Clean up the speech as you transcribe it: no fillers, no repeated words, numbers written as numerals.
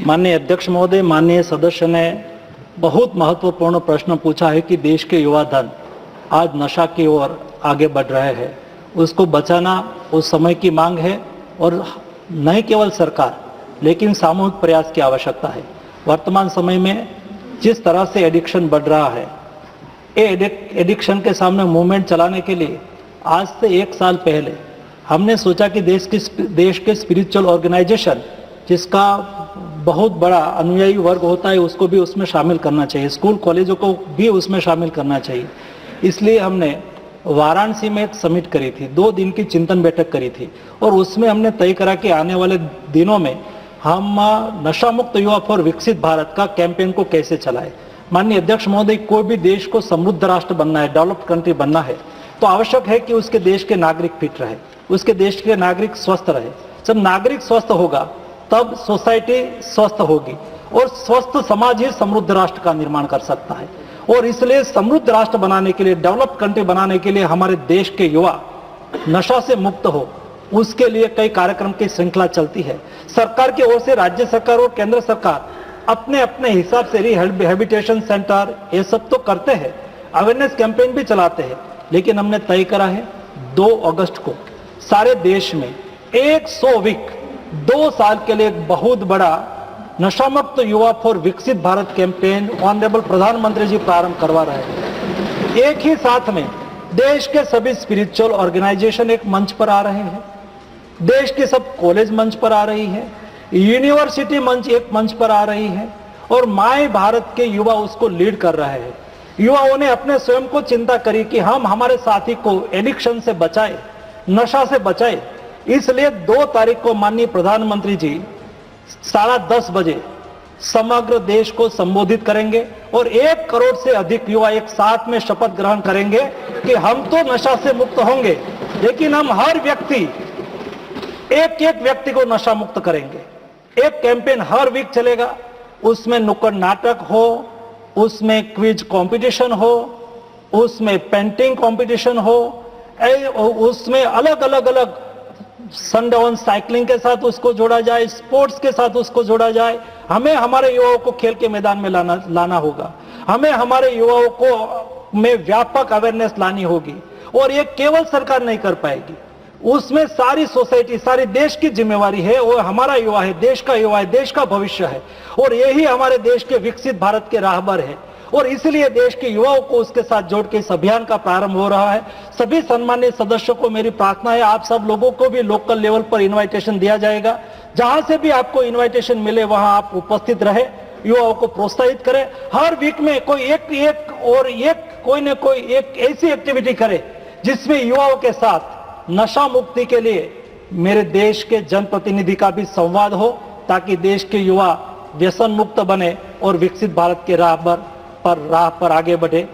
माननीय अध्यक्ष महोदय, माननीय सदस्य ने बहुत महत्वपूर्ण प्रश्न पूछा है कि देश के युवा धन आज नशा की ओर आगे बढ़ रहे हैं। उसको बचाना उस समय की मांग है और न केवल सरकार लेकिन सामूहिक प्रयास की आवश्यकता है। वर्तमान समय में जिस तरह से एडिक्शन बढ़ रहा है, एडिक्शन के सामने मूवमेंट चलाने के लिए आज से 1 साल पहले हमने सोचा कि देश के स्पिरिचुअल ऑर्गेनाइजेशन जिसका बहुत बड़ा अनुयायी वर्ग होता है उसको भी उसमें शामिल करना चाहिए, स्कूल कॉलेजों को भी उसमें शामिल करना चाहिए। इसलिए हमने वाराणसी में एक समिट करी थी, 2 दिन की चिंतन बैठक करी थी और उसमें हमने तय करा कि आने वाले दिनों में हम नशा मुक्त युवा फॉर विकसित भारत का कैंपेन को कैसे चलाएं। माननीय अध्यक्ष महोदय, कोई भी देश को समृद्ध राष्ट्र बनना है, डेवलप्ड कंट्री बनना है तो आवश्यक है कि उसके देश के नागरिक फिट रहे, उसके देश के नागरिक स्वस्थ रहे। जब नागरिक स्वस्थ होगा तब सोसाइटी स्वस्थ होगी और स्वस्थ समाज ही समृद्ध राष्ट्र का निर्माण कर सकता है। और इसलिए समृद्ध राष्ट्र बनाने के लिए, डेवलप्ड कंट्री बनाने के लिए हमारे देश के युवा नशा से मुक्त हो, उसके लिए कई कार्यक्रम की श्रृंखला चलती है। सरकार की ओर से राज्य सरकार और केंद्र सरकार अपने अपने हिसाब से रिहेबिलिटेशन सेंटर ये सब तो करते हैं, अवेयरनेस कैंपेन भी चलाते हैं, लेकिन हमने तय करा है 2 अगस्त को सारे देश में 100 वीक 2 साल के लिए एक बहुत बड़ा नशा मुक्त युवा फॉर विकसित भारत कैंपेन ऑनरेबल प्रधानमंत्री जी प्रारंभ करवा रहे हैं। एक ही साथ में देश के सभी स्पिरिचुअल ऑर्गेनाइजेशन एक मंच पर आ रहे हैं, देश की सब कॉलेज मंच पर आ रही है, यूनिवर्सिटी एक मंच पर आ रही है और माय भारत के युवा उसको लीड कर रहे हैं। युवाओं ने अपने स्वयं को चिंता करी कि हम हमारे साथी को एडिक्शन से बचाए, नशा से बचाए। इसलिए 2 तारीख को माननीय प्रधानमंत्री जी 10:30 बजे समग्र देश को संबोधित करेंगे और 1 करोड़ से अधिक युवा एक साथ में शपथ ग्रहण करेंगे कि हम तो नशा से मुक्त होंगे, लेकिन हम हर व्यक्ति एक व्यक्ति को नशा मुक्त करेंगे। एक कैंपेन हर वीक चलेगा, उसमें नुक्कड़ नाटक हो, उसमें क्विज कंपटीशन हो, उसमें पेंटिंग कंपटीशन हो, उसमें अलग संडे ऑन साइकिलिंग के साथ उसको जोड़ा जाए, स्पोर्ट्स के साथ उसको जोड़ा जाए। हमें हमारे युवाओं को खेल के मैदान में लाना होगा, हमें हमारे युवाओं को में व्यापक अवेयरनेस लानी होगी और ये केवल सरकार नहीं कर पाएगी, उसमें सारी सोसाइटी, सारी देश की जिम्मेवारी है। वो हमारा युवा है, देश का युवा है, देश का भविष्य है और यही हमारे देश के विकसित भारत के राहबर है और इसलिए देश के युवाओं को उसके साथ जोड़ के इस अभियान का प्रारंभ हो रहा है। सभी सम्मानित सदस्यों को मेरी प्रार्थना है, आप सब लोगों को भी लोकल लेवल पर इनविटेशन दिया जाएगा, जहां से भी आपको इनविटेशन मिले वहां आप उपस्थित रहे, युवाओं को प्रोत्साहित करें। हर वीक में कोई एक ऐसी एक्टिविटी करे जिसमें युवाओं के साथ नशा मुक्ति के लिए मेरे देश के जनप्रतिनिधि का भी संवाद हो, ताकि देश के युवा व्यसन मुक्त बने और विकसित भारत के राह पर आगे बढ़े।